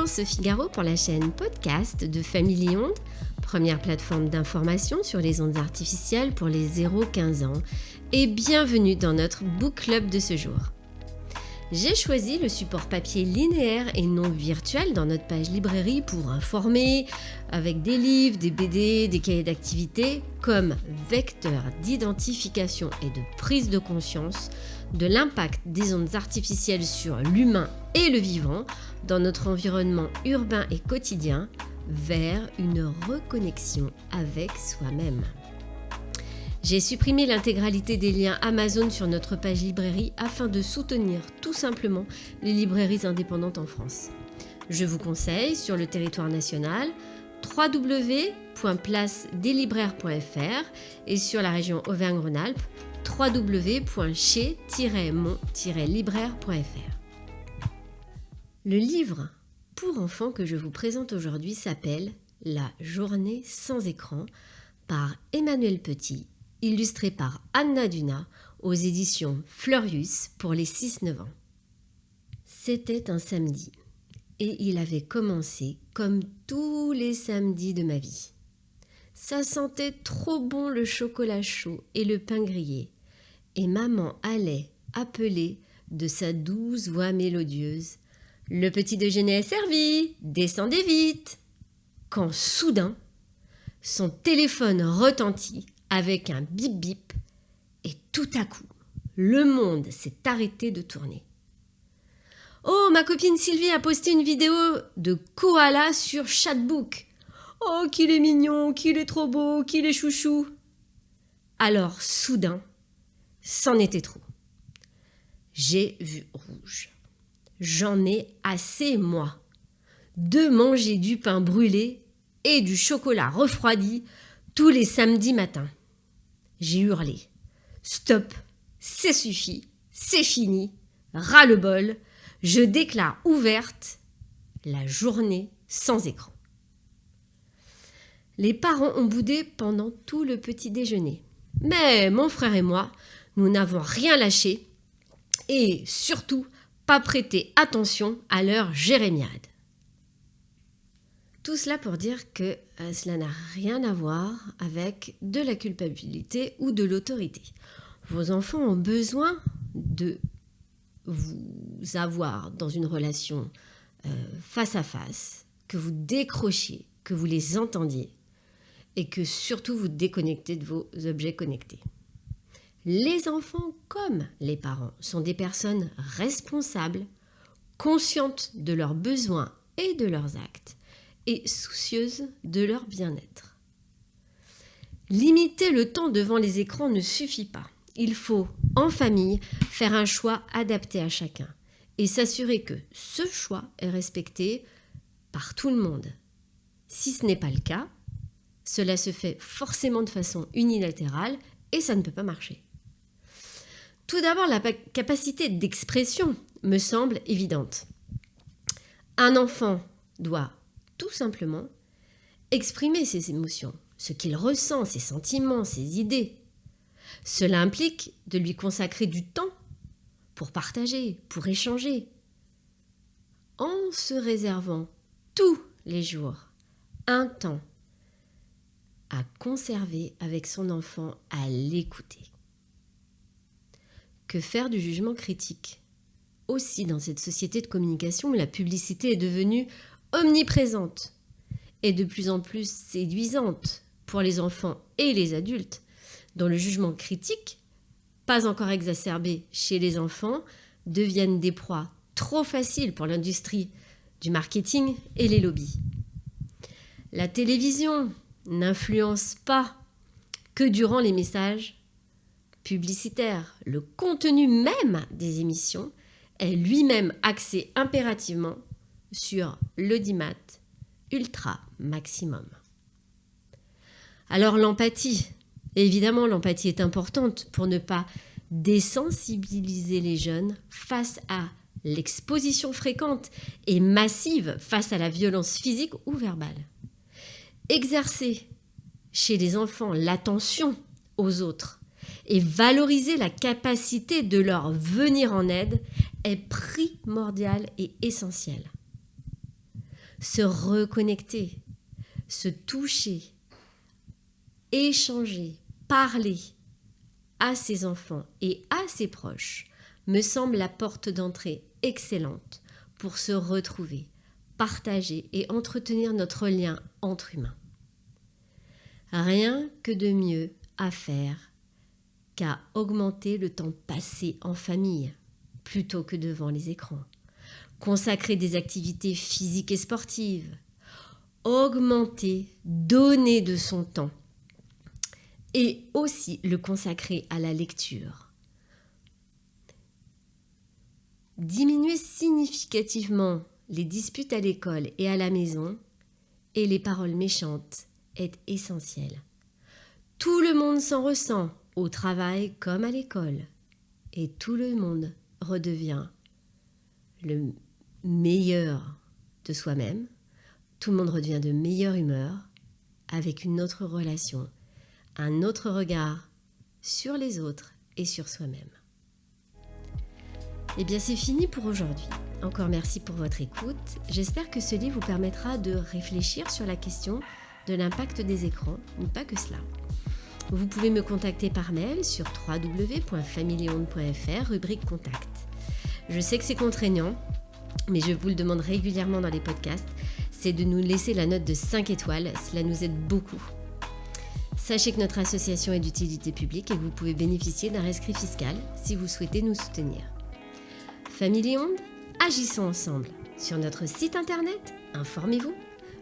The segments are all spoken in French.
Source Figaro pour la chaîne podcast de Family Onde, première plateforme d'information sur les ondes artificielles pour les 0-15 ans, et bienvenue dans notre book club de ce jour. J'ai choisi le support papier linéaire et non virtuel dans notre page librairie pour informer, avec des livres, des BD, des cahiers d'activités, comme vecteur d'identification et de prise de conscience de l'impact des ondes artificielles sur l'humain et le vivant dans notre environnement urbain et quotidien vers une reconnexion avec soi-même. J'ai supprimé l'intégralité des liens Amazon sur notre page librairie afin de soutenir tout simplement les librairies indépendantes en France. Je vous conseille sur le territoire national www.placedeslibraires.fr et sur la région Auvergne-Rhône-Alpes www.chez-mon-libraire.fr. Le livre pour enfants que je vous présente aujourd'hui s'appelle « La journée sans écran » par Emmanuel Petit, illustré par Anna Duna aux éditions Fleurius pour les 6-9 ans. C'était un samedi et il avait commencé comme tous les samedis de ma vie. Ça sentait trop bon le chocolat chaud et le pain grillé et maman allait appeler de sa douce voix mélodieuse « Le petit déjeuner est servi, descendez vite !» Quand soudain, son téléphone retentit avec un bip bip et tout à coup, le monde s'est arrêté de tourner. Oh, ma copine Sylvie a posté une vidéo de koala sur Chatbook. Oh, qu'il est mignon, qu'il est trop beau, qu'il est chouchou. Alors, soudain, c'en était trop. J'ai vu rouge. J'en ai assez, moi, de manger du pain brûlé et du chocolat refroidi tous les samedis matins. J'ai hurlé. Stop, c'est suffit, c'est fini, ras-le-bol, je déclare ouverte la journée sans écran. Les parents ont boudé pendant tout le petit déjeuner. Mais mon frère et moi, nous n'avons rien lâché et surtout pas prêté attention à leur jérémiade. Tout cela pour dire que cela n'a rien à voir avec de la culpabilité ou de l'autorité. Vos enfants ont besoin de vous avoir dans une relation face à face, que vous décrochiez, que vous les entendiez et que surtout vous déconnectez de vos objets connectés. Les enfants, comme les parents, sont des personnes responsables, conscientes de leurs besoins et de leurs actes, et soucieuses de leur bien-être. Limiter le temps devant les écrans ne suffit pas. Il faut, en famille, faire un choix adapté à chacun et s'assurer que ce choix est respecté par tout le monde. Si ce n'est pas le cas, cela se fait forcément de façon unilatérale et ça ne peut pas marcher. Tout d'abord, la capacité d'expression me semble évidente. Un enfant doit tout simplement exprimer ses émotions, ce qu'il ressent, ses sentiments, ses idées. Cela implique de lui consacrer du temps pour partager, pour échanger, en se réservant tous les jours un temps à conserver avec son enfant, à l'écouter. Que faire du jugement critique ? Aussi dans cette société de communication où la publicité est devenue omniprésente et de plus en plus séduisante pour les enfants et les adultes, dont le jugement critique, pas encore exacerbé chez les enfants, deviennent des proies trop faciles pour l'industrie du marketing et les lobbies. La télévision n'influence pas que durant les messages publicitaires. Le contenu même des émissions est lui-même axé impérativement sur l'audimat ultra maximum. Alors l'empathie, évidemment l'empathie est importante pour ne pas désensibiliser les jeunes face à l'exposition fréquente et massive face à la violence physique ou verbale. Exercer chez les enfants l'attention aux autres et valoriser la capacité de leur venir en aide est primordial et essentiel. se reconnecter, se toucher, échanger, parler à ses enfants et à ses proches me semble la porte d'entrée excellente pour se retrouver, partager et entretenir notre lien entre humains. Rien que de mieux à faire qu'à augmenter le temps passé en famille plutôt que devant les écrans. Consacrer des activités physiques et sportives, augmenter, donner de son temps et aussi le consacrer à la lecture. Diminuer significativement les disputes à l'école et à la maison et les paroles méchantes est essentiel. Tout le monde s'en ressent, au travail comme à l'école, et tout le monde redevient le meilleur de soi-même, tout le monde redevient de meilleure humeur, avec une autre relation, un autre regard sur les autres et sur soi-même. Eh bien, c'est fini pour aujourd'hui. Encore merci pour votre écoute. J'espère que ce livre vous permettra de réfléchir sur la question de l'impact des écrans, mais pas que cela. Vous pouvez me contacter par mail sur www.familionde.fr, rubrique contact. Je sais que c'est contraignant, mais je vous le demande régulièrement dans les podcasts, c'est de nous laisser la note de 5 étoiles, cela nous aide beaucoup. Sachez que notre association est d'utilité publique et que vous pouvez bénéficier d'un rescrit fiscal si vous souhaitez nous soutenir. Famille Onde, agissons ensemble. Sur notre site internet, informez-vous.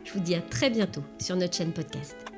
Je vous dis à très bientôt sur notre chaîne podcast.